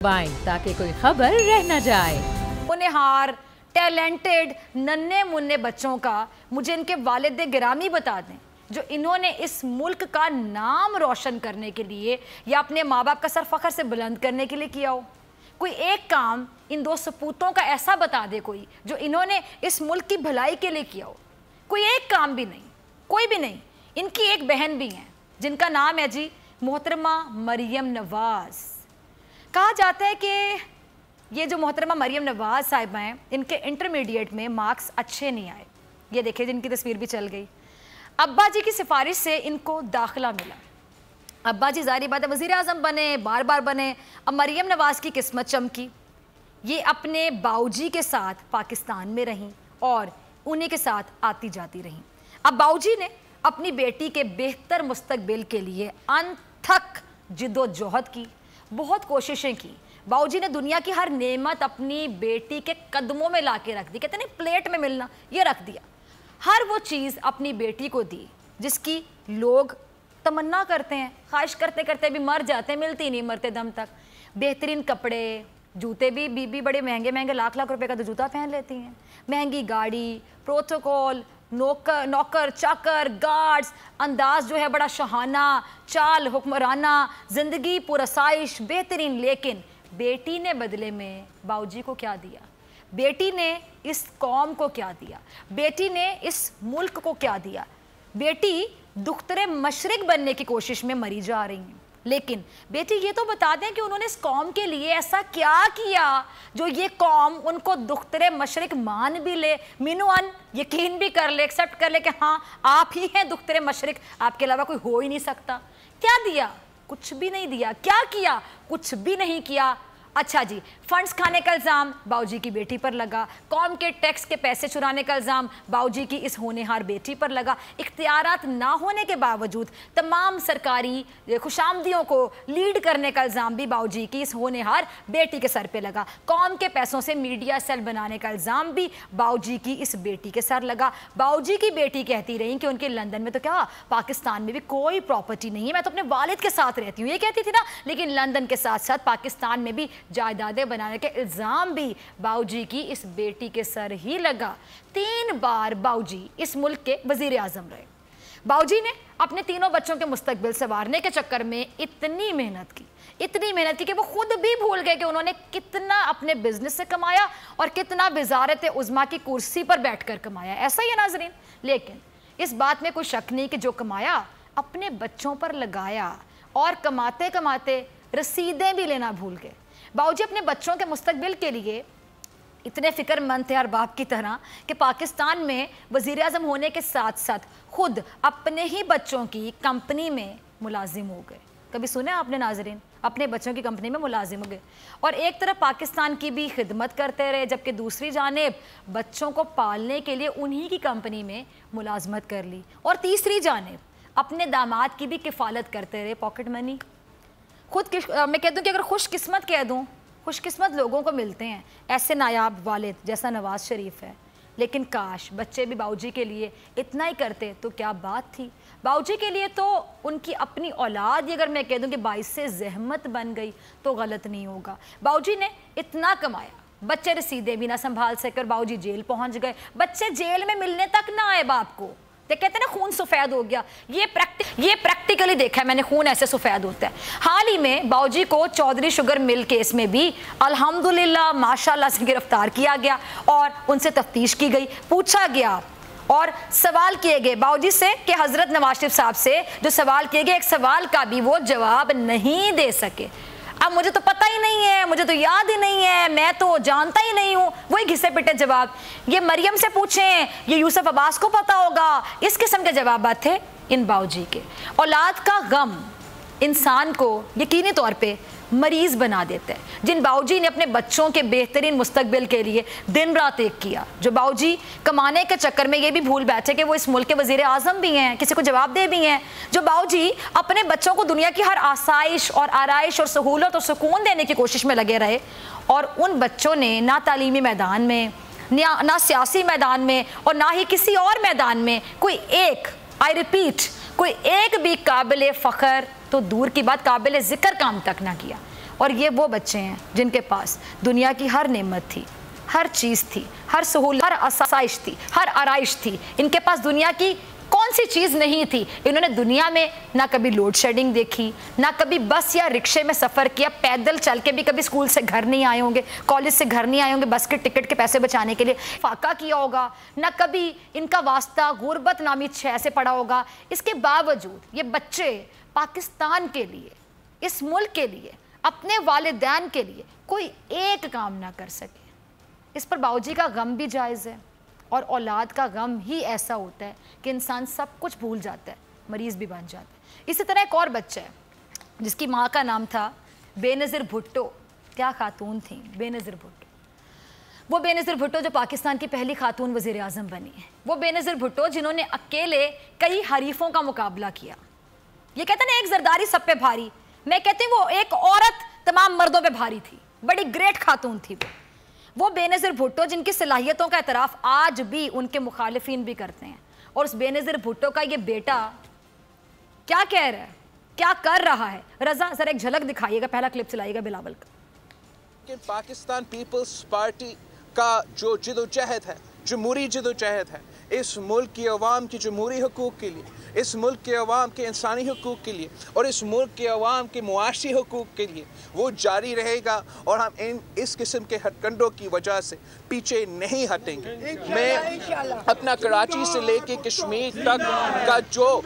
ताकि कोई खबर रह न जाए। होनहार टैलेंटेड नन्हे मुन्ने बच्चों का मुझे इनके वालिद गिरामी बता दें, जो इन्होंने इस मुल्क का नाम रोशन करने के लिए या अपने माँ बाप का सर फख्र से बुलंद करने के लिए किया हो। कोई एक काम इन दो सपूतों का ऐसा बता दे कोई, जो इन्होंने इस मुल्क की भलाई के लिए किया हो। कोई एक काम भी नहीं, कोई भी नहीं। इनकी एक बहन भी है जिनका नाम है जी मोहतरमा मरियम नवाज़। कहा जाता है कि ये जो मोहतरमा मरियम नवाज़ साहिबा हैं, इनके इंटरमीडिएट में मार्क्स अच्छे नहीं आए। ये देखिए जिनकी तस्वीर भी चल गई। अब्बा जी की सिफारिश से इनको दाखिला मिला। अब्बा जी ज़ाहिर बात है वज़ीर आज़म बने, बार बार बने। अब मरियम नवाज़ की किस्मत चमकी। ये अपने बाऊजी के साथ पाकिस्तान में रहीं और उन्हीं के साथ आती जाती रहीं। अब बाऊजी ने अपनी बेटी के बेहतर मुस्तकबिल के लिए अनथक जिद्दोजहद की, बहुत कोशिशें की। बाऊजी ने दुनिया की हर नेमत अपनी बेटी के कदमों में ला के रख दी। कहते नहीं प्लेट में मिलना, ये रख दिया। हर वो चीज़ अपनी बेटी को दी जिसकी लोग तमन्ना करते हैं, ख्वाहिश करते करते भी मर जाते हैं, मिलती नहीं मरते दम तक। बेहतरीन कपड़े, जूते भी बीबी बड़े महंगे महंगे लाख लाख रुपए का तो जूता पहन लेती हैं। महंगी गाड़ी, प्रोटोकॉल, नौकर चाकर, गार्ड्स, अंदाज जो है बड़ा शहाना, चाल हुक्मराना, ज़िंदगी पुरसाइश, बेहतरीन। लेकिन बेटी ने बदले में बाऊजी को क्या दिया? बेटी ने इस कौम को क्या दिया? बेटी ने इस मुल्क को क्या दिया? बेटी दुख्तरे मशरिक बनने की कोशिश में मरी जा रही हैं। लेकिन बेटी ये तो बता दें कि उन्होंने इस कौम के लिए ऐसा क्या किया जो ये कौम उनको दुख्तरे मशरिक मान भी ले, मिनुअन यकीन भी कर ले, एक्सेप्ट कर ले कि हाँ आप ही हैं दुख्तरे मशरिक, आपके अलावा कोई हो ही नहीं सकता। क्या दिया? कुछ भी नहीं दिया। क्या किया? कुछ भी नहीं किया। अच्छा जी, फंड्स खाने का इल्ज़ाम बाऊजी की बेटी पर लगा। कौम के टैक्स के पैसे चुराने का इल्ज़ाम बाऊजी की इस होनहार बेटी पर लगा। इख्तियारात ना होने के बावजूद तमाम सरकारी खुशामदियों को लीड करने का इल्ज़ाम भी बाऊजी की इस होनहार बेटी के सर पे लगा। कौम के पैसों से मीडिया सेल बनाने का इल्ज़ाम भी बाऊजी की इस बेटी के सर लगा। बाऊजी की बेटी कहती रही कि उनके लंदन में तो क्या पाकिस्तान में भी कोई प्रॉपर्टी नहीं है, मैं तो अपने वालिद के साथ रहती हूँ, ये कहती थी ना। लेकिन लंदन के साथ साथ पाकिस्तान में भी जायदादें बनाने के इल्ज़ाम भी बाऊजी की इस बेटी के सर ही लगा। 3 बार बाऊजी इस मुल्क के वज़ीर आज़म रहे। बाऊजी ने अपने तीनों बच्चों के मुस्तकबिल संवारने के चक्कर में इतनी मेहनत की कि वो खुद भी भूल गए कि उन्होंने कितना अपने बिजनेस से कमाया और कितना वज़ारत उज़्मा की कुर्सी पर बैठकर कमाया। ऐसा ही है नाज़रीन। लेकिन इस बात में कोई शक नहीं कि जो कमाया अपने बच्चों पर लगाया और कमाते कमाते रसीदें भी लेना भूल गए। बाऊजी अपने बच्चों के मुस्तकबिल के लिए इतने फ़िक्रमंद थे हर बाप की तरह कि पाकिस्तान में वज़ीर आज़म होने के साथ साथ खुद अपने ही बच्चों की कंपनी में मुलाजिम हो गए। कभी सुने आपने नाज़रीन? अपने बच्चों की कंपनी में मुलाजिम हो गए और एक तरफ पाकिस्तान की भी खिदमत करते रहे, जबकि दूसरी जानिब बच्चों को पालने के लिए उन्हीं की कंपनी में मुलाजमत कर ली और तीसरी जानिब अपने दामाद की भी किफ़ालत करते रहे, पॉकेट मनी। खुद मैं कह दूँ कि अगर खुशकिस्मत कह दूँ, खुशकिस्मत लोगों को मिलते हैं ऐसे नायाब वालिद जैसा नवाज़ शरीफ है। लेकिन काश बच्चे भी बाऊजी के लिए इतना ही करते तो क्या बात थी। बाऊजी के लिए तो उनकी अपनी औलाद ही अगर मैं कह दूँ कि बाइस से ज़हमत बन गई तो गलत नहीं होगा। बाऊजी ने इतना कमाया, बच्चे रसीदें भी ना संभाल सके और बाऊजी जेल पहुँच गए। बच्चे जेल में मिलने तक ना आए बाप को, तो कहते हैं ना खून सफ़ेद हो गया। ये प्रैक्टिकली देखा है मैंने, खून ऐसे सफ़ेद होता है। हाल ही में बाऊजी को चौधरी शुगर मिल केस में भी अल्हम्दुलिल्लाह माशाल्लाह से गिरफ्तार किया गया और उनसे तफ्तीश की गई, पूछा गया और सवाल किए गए बाऊजी से कि हज़रत नवाज शरीफ साहब से जो सवाल किए गए, एक सवाल का भी वो जवाब नहीं दे सके। अब मुझे तो पता ही नहीं है, मुझे तो याद ही नहीं है, मैं तो जानता ही नहीं हूँ, वही घिसे पिटे जवाब। ये मरियम से पूछें, ये यूसुफ अब्बास को पता होगा, इस किस्म के जवाब थे इन बाऊजी के। औलाद का गम इंसान को यकीनी तौर पे मरीज़ बना देता है। जिन बाऊजी ने अपने बच्चों के बेहतरीन मुस्तकबिल के लिए दिन रात एक किया, जो बाऊजी कमाने के चक्कर में ये भी भूल बैठे कि वो इस मुल्क के वज़ीर आज़म भी हैं, किसी को जवाबदेह भी हैं, जो बाऊजी अपने बच्चों को दुनिया की हर आसाइश और आराइश और सहूलत और सुकून देने की कोशिश में लगे रहे, और उन बच्चों ने ना तालीमी मैदान में, ना सियासी मैदान में और ना ही किसी और मैदान में कोई एक, आई रिपीट, कोई एक भी काबिल फ़ख्र तो दूर की बात काबिल ज़िक्र काम तक ना किया। اور یہ وہ بچے ہیں جن کے پاس دنیا کی ہر نعمت تھی, ہر چیز تھی, ہر سہولت, ہر آسائش تھی, ہر آرائش تھی. ان کے پاس دنیا کی کون سی چیز نہیں تھی. انہوں نے دنیا میں نہ کبھی لوڈ شیڈنگ دیکھی, نہ کبھی بس یا رکشے میں سفر کیا, پیدل چل کے بھی کبھی اسکول سے گھر نہیں آئے ہوں گے, کالج سے گھر نہیں آئے ہوں گے بس کے ٹکٹ کے پیسے بچانے کے لیے, فاقہ کیا ہوگا, نہ کبھی ان کا واسطہ غربت نامی شے سے پڑا ہوگا. اس کے باوجود یہ بچے پاکستان کے لیے, اس ملک کے لیے, اپنے والدین کے لیے کوئی ایک کام نہ کر سکے. اس پر باؤجی کا غم بھی جائز ہے, اور اولاد کا غم ہی ایسا ہوتا ہے کہ انسان سب کچھ بھول جاتا ہے, مریض بھی بن جاتا ہے. اسی طرح ایک اور بچہ ہے جس کی ماں کا نام تھا بے نظیر بھٹو. کیا خاتون تھیں, بے نظیر بھٹو. وہ بے نظیر بھٹو جو پاکستان کی پہلی خاتون وزیر اعظم بنی ہیں. وہ بے نظیر بھٹو جنہوں نے اکیلے کئی حریفوں کا مقابلہ کیا. یہ کہتے ہیں نا ایک زرداری سب پہ بھاری, میں کہتی ہوں وہ ایک عورت تمام مردوں پہ بھاری تھی, بڑی گریٹ خاتون تھی وہ بے نظیر بھٹو جن کی صلاحیتوں کا اعتراف آج بھی ان کے مخالفین بھی کرتے ہیں. اور اس بے نظیر بھٹو کا یہ بیٹا کیا کہہ رہا ہے, کیا کر رہا ہے, رضا ذرا ایک جھلک دکھائیے گا, پہلا کلپ چلائیے گا بلاول کا. کہ پاکستان پیپلز پارٹی کا جو جدوجہد ہے, جمہوری جدوجہد ہے, اس ملک کی عوام کی جمہوری حقوق کے لیے, اس ملک کے عوام کے انسانی حقوق کے لیے, اور اس ملک کے عوام کے معاشی حقوق کے لیے وہ جاری رہے گا. اور ہم اس قسم کے ہتھ کنڈوں کی وجہ سے پیچھے نہیں ہٹیں گے. میں اپنا کراچی سے لے کے کشمیر تک کا جو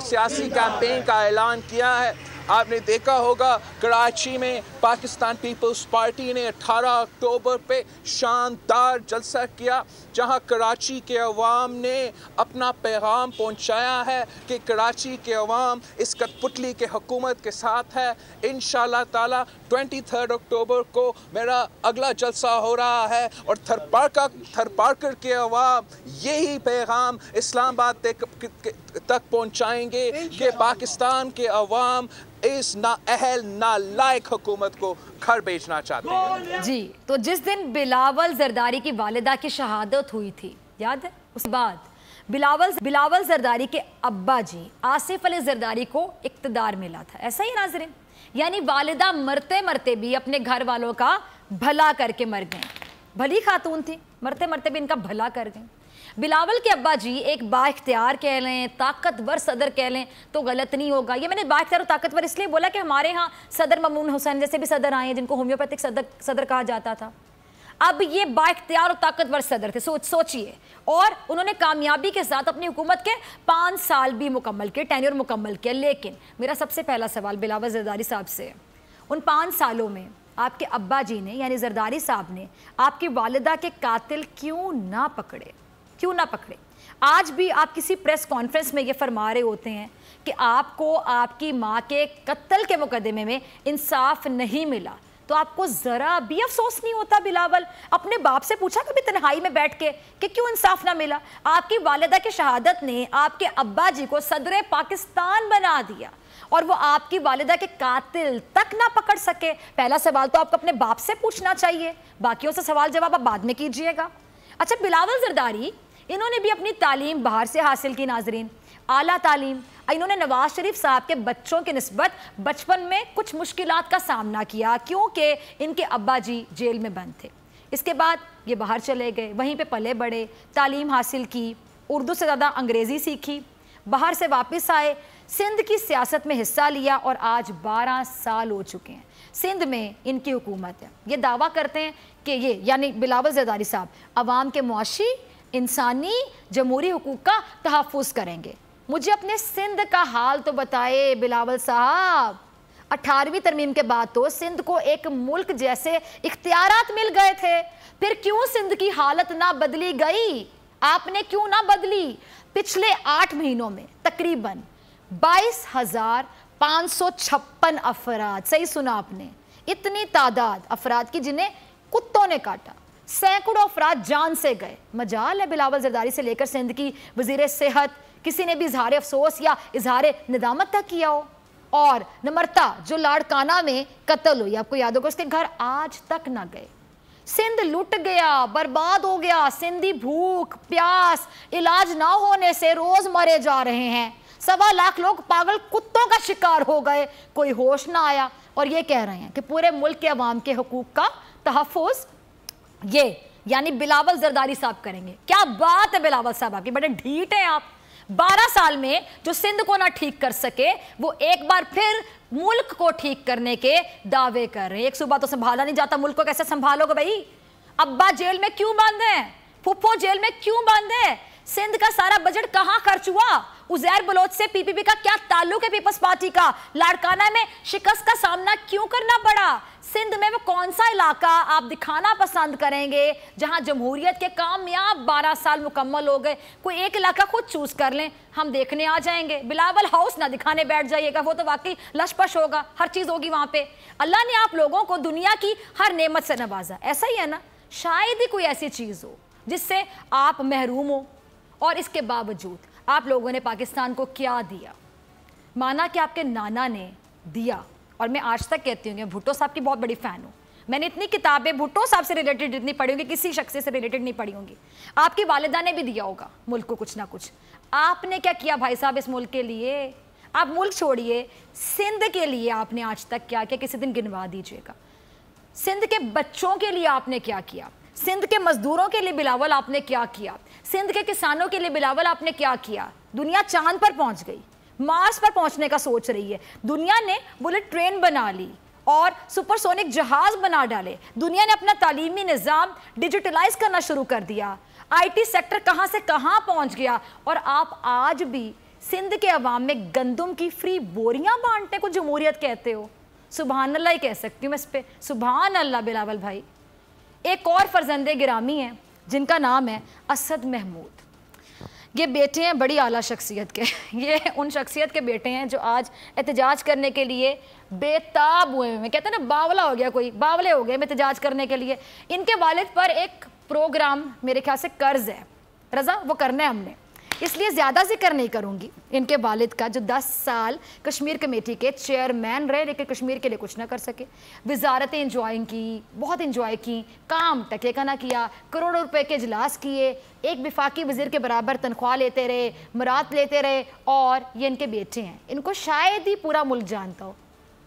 سیاسی کیمپین کا اعلان کیا ہے, آپ نے دیکھا ہوگا کراچی میں پاکستان پیپلز پارٹی نے 18 اکتوبر پہ شاندار جلسہ کیا, جہاں کراچی کے عوام نے اپنا پیغام پہنچایا ہے کہ کراچی کے عوام اس کٹ پتلی کے حکومت کے ساتھ ہے. انشاءاللہ تعالی 23 اکتوبر کو میرا اگلا جلسہ ہو رہا ہے, اور تھر پارکر کے عوام یہی پیغام اسلام آباد تک پہنچائیں گے کہ پاکستان کے عوام اس نااہل نالائق حکومت کو گھر بھیجنا چاہتے ہیں. جی تو جس دن بلاول زرداری کی والدہ کی شہادت ہوئی تھی, یاد ہے, اس بعد بلاول زرداری کے ابا جی آصف علی زرداری کو اقتدار ملا تھا. ایسا ہی ناظرین, یعنی والدہ مرتے مرتے بھی اپنے گھر والوں کا بھلا کر کے مر گئیں. بھلی خاتون تھی, مرتے مرتے بھی ان کا بھلا کر گئیں. بلاول کے ابا جی ایک با اختیار کہہ لیں, طاقتور صدر کہہ لیں تو غلط نہیں ہوگا. یہ میں نے با اختیار اور طاقتور اس لیے بولا کہ ہمارے ہاں صدر ممنون حسین جیسے بھی صدر آئے ہیں جن کو ہومیوپیتھک صدر کہا جاتا تھا. اب یہ با اختیار اور طاقتور صدر تھے, سوچئے, اور انہوں نے کامیابی کے ساتھ اپنی حکومت کے 5 سال بھی مکمل کیے, ٹینیور مکمل کیا. لیکن میرا سب سے پہلا سوال بلاول زرداری صاحب سے, ان 5 سالوں میں آپ کے ابا جی نے یعنی زرداری صاحب نے آپ کی والدہ کے قاتل کیوں نہ پکڑے؟ آج بھی آپ کسی پریس کانفرنس میں یہ فرما رہے ہوتے ہیں کہ آپ کو آپ کی ماں کے قتل کے مقدمے میں انصاف نہیں ملا, تو آپ کو ذرا بھی افسوس نہیں ہوتا بلاول؟ اپنے باپ سے پوچھا کبھی تنہائی میں بیٹھ کے کہ کیوں انصاف نہ ملا؟ آپ کی والدہ کی شہادت نے آپ کے ابا جی کو صدر پاکستان بنا دیا, اور وہ آپ کی والدہ کے قاتل تک نہ پکڑ سکے. پہلا سوال تو آپ کو اپنے باپ سے پوچھنا چاہیے, باقیوں سے سوال جواب آپ بعد میں کیجئے گا. اچھا, بلاول زرداری انہوں نے بھی اپنی تعلیم باہر سے حاصل کی ناظرین, اعلیٰ تعلیم. انہوں نے نواز شریف صاحب کے بچوں کے نسبت بچپن میں کچھ مشکلات کا سامنا کیا کیونکہ ان کے ابا جی جیل میں بند تھے. اس کے بعد یہ باہر چلے گئے, وہیں پہ پلے بڑھے, تعلیم حاصل کی, اردو سے زیادہ انگریزی سیکھی, باہر سے واپس آئے, سندھ کی سیاست میں حصہ لیا, اور آج 12 سال ہو چکے ہیں سندھ میں ان کی حکومت ہے. یہ دعویٰ کرتے ہیں کہ یہ یعنی بلاول زرداری صاحب عوام کے معاشی, انسانی, جمہوری حقوق کا تحفظ کریں گے. مجھے اپنے سندھ کا حال تو بتائے بلاول صاحب. 18ویں ترمیم کے بعد تو سندھ کو ایک ملک جیسے اختیارات مل گئے تھے, پھر کیوں سندھ کی حالت نہ بدلی گئی؟ آپ نے کیوں نہ بدلی؟ پچھلے 8 مہینوں میں تقریباً 22,556 افراد, صحیح سنا آپ نے, اتنی تعداد افراد کی جنہیں کتوں نے کاٹا, سینکڑوں افراد جان سے گئے. مجال ہے بلاول زرداری سے لے کر سندھ کی وزیر صحت کسی نے بھی اظہار افسوس یا اظہار ندامت تک کیا ہو. اور نمرتا جو لاڑکانہ میں قتل ہوئی, آپ کو یاد ہوگا, اس کے گھر آج تک نہ گئے. سندھ لٹ گیا, برباد ہو گیا. سندھی بھوک پیاس علاج نہ ہونے سے روز مرے جا رہے ہیں. 1.25 لاکھ لوگ پاگل کتوں کا شکار ہو گئے, کوئی ہوش نہ آیا. और ये कह रहे हैं कि पूरे मुल्क के अवाम के हुकूक का तहफ़्फ़ुज़ ये यानी बिलावल जरदारी साहब करेंगे। क्या बात है बिलावल साहब आपकी, बड़े ढीठ हैं आप। 12 साल में जो सिंध को ना ठीक कर सके वो एक बार फिर मुल्क को ठीक करने के दावे कर रहे हैं। एक सुबह तो संभाला नहीं जाता, मुल्क को कैसे संभालोगे भाई? अब्बा जेल में क्यों बंद है? फुप्पो जेल में क्यों बंद है? सिंध का सारा बजट कहां खर्च हुआ? उजैर बलोच से पीपीपी का क्या ताल्लुक है? पीपल्स पार्टी का लाड़काना में शिकस्त का सामना क्यों करना पड़ा? सिंध में वो कौन सा इलाका आप दिखाना पसंद करेंगे जहां जमहूरियत के कामयाब 12 साल मुकम्मल हो गए? कोई एक इलाका खुद चूज कर लें, हम देखने आ जाएंगे। बिलावल हाउस ना दिखाने बैठ जाइएगा, वो तो वाकई लशपश होगा, हर चीज होगी वहां पे। अल्लाह ने आप लोगों को दुनिया की हर नेमत से नवाजा, ऐसा ही है ना? शायद ही कोई ऐसी चीज हो जिससे आप महरूम हो, और इसके बावजूद आप लोगों ने पाकिस्तान को क्या दिया? माना कि आपके नाना ने दिया, और मैं आज तक कहती हूँ भुट्टो साहब की बहुत बड़ी फ़ैन हूँ। मैंने इतनी किताबें भुट्टो साहब से रिलेटेड इतनी पढ़ी होंगी, किसी शख्स से रिलेटेड नहीं पढ़ी होंगी। आपकी वालिदा ने भी दिया होगा मुल्क को कुछ ना कुछ। आपने क्या किया भाई साहब इस मुल्क के लिए? आप मुल्क छोड़िए, सिंध के लिए आपने आज तक क्या किया? किसी दिन गिनवा दीजिएगा। सिंध के बच्चों के लिए आपने क्या किया? सिंध के मजदूरों के लिए बिलावल आपने क्या किया? सिंध के किसानों के लिए बिलावल आपने क्या किया? दुनिया चांद पर पहुंच गई, मार्स पर पहुंचने का सोच रही है। दुनिया ने बुलेट ट्रेन बना ली और सुपरसोनिक जहाज बना डाले। दुनिया ने अपना तालीमी निज़ाम डिजिटलाइज करना शुरू कर दिया। आईटी सेक्टर कहां से कहां पहुंच गया, और आप आज भी सिंध के अवाम में गंदम की फ्री बोरियां बांटने को जमहूरियत कहते हो। सुबहान अल्लाह ही कह सकती हूँ मैं इस पे, सुबहान अल्लाह बिलावल भाई। एक और फर्जंदे गिरामी हैं जिनका नाम है असद महमूद। ये बेटे हैं बड़ी आला शख्सियत के। ये उन शख्सियत के बेटे हैं जो आज एहतजाज करने के लिए बेताब हुए हैं। कहते हैं ना बावला हो गया, कोई बावले हो गए एहतजाज करने के लिए। इनके वालिद पर एक प्रोग्राम मेरे ख्याल से कर्ज है रज़ा, वो करना है हमने, इसलिए ज़्यादा जिक्र नहीं करूँगी इनके वालिद का, जो 10 साल कश्मीर कमेटी के चेयरमैन रहे लेकिन कश्मीर के लिए कुछ ना कर सके। वजारतें इंजॉय की, बहुत इंजॉय की, काम टके का ना किया, करोड़ों रुपए के इजलास किए, एक विफाकी वजीर के बराबर तनख्वाह लेते रहे, मरात लेते रहे। और ये इनके बेटे हैं, इनको शायद ही पूरा मुल्क जानता हो।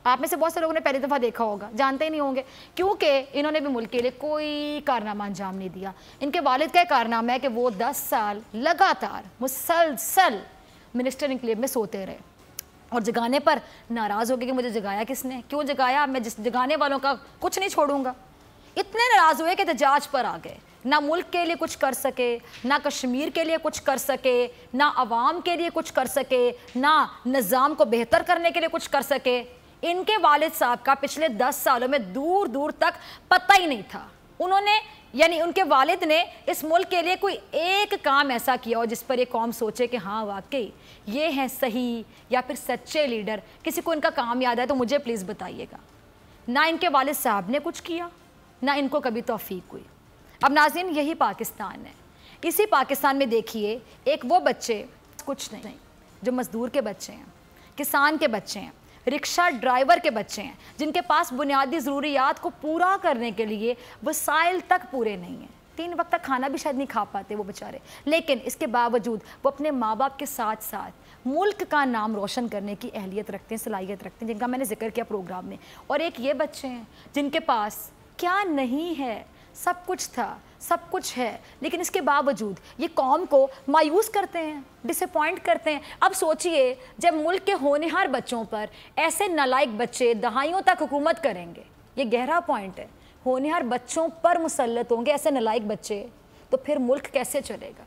आप में से बहुत से लोगों ने पहली दफ़ा देखा होगा, जानते ही नहीं होंगे, क्योंकि इन्होंने भी मुल्क के लिए कोई कारनामा अंजाम नहीं दिया। इनके वालिद का कारनामा है कि वो 10 साल लगातार मुसलसल मिनिस्टर इनक्लेव में सोते रहे, और जगाने पर नाराज़ हो गए कि मुझे जगाया किसने, क्यों जगाया, मैं जिस जगाने वालों का कुछ नहीं छोड़ूंगा। इतने नाराज़ हुए कि एहतजाज पर आ गए। ना मुल्क के लिए कुछ कर सके, ना कश्मीर के लिए कुछ कर सके, ना अवाम के लिए कुछ कर सके, ना निज़ाम को बेहतर करने के लिए कुछ कर सके। इनके वालिद साहब का पिछले 10 सालों में दूर दूर तक पता ही नहीं था। उन्होंने यानी उनके वालिद ने इस मुल्क के लिए कोई एक काम ऐसा किया हो जिस पर ये कौम सोचे कि हाँ वाकई ये हैं सही या फिर सच्चे लीडर। किसी को इनका काम याद है तो मुझे प्लीज़ बताइएगा। ना इनके वालिद साहब ने कुछ किया, ना इनको कभी तौफीक हुई। अब नाज़रीन, यही पाकिस्तान है। इसी पाकिस्तान में देखिए एक वो बच्चे कुछ नहीं जो मज़दूर के बच्चे हैं, किसान के बच्चे हैं, रिक्शा ड्राइवर के बच्चे हैं, जिनके पास बुनियादी ज़रूरियात को पूरा करने के लिए वसाइल तक पूरे नहीं हैं। 3 वक्त तक खाना भी शायद नहीं खा पाते वो बेचारे, लेकिन इसके बावजूद वो अपने माँ बाप के साथ साथ मुल्क का नाम रोशन करने की अहलियत रखते हैं, सलाहियत रखते हैं, जिनका मैंने जिक्र किया प्रोग्राम में। और एक ये बच्चे हैं जिनके पास क्या नहीं है, सब कुछ था, सब कुछ है, लेकिन इसके बावजूद ये कौम को मायूस करते हैं, डिसअपॉइंट करते हैं। अब सोचिए जब मुल्क के होनहार बच्चों पर ऐसे नालायक बच्चे दहाइयों तक हुकूमत करेंगे, ये गहरा पॉइंट है, होनहार बच्चों पर मुसल्लत होंगे ऐसे नालायक बच्चे, तो फिर मुल्क कैसे चलेगा?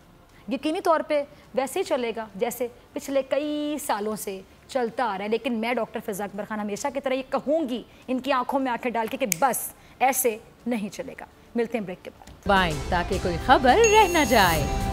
यकीनी तौर पे वैसे ही चलेगा जैसे पिछले कई सालों से चलता आ रहा है। लेकिन मैं डॉक्टर फ़िज़ा अकबर खान हमेशा की तरह ये कहूँगी इनकी आंखों में आंखें डाल के कि बस ऐसे नहीं चलेगा। मिलते हैं ब्रेक के बाद। ताकि कोई खबर रह न जाए।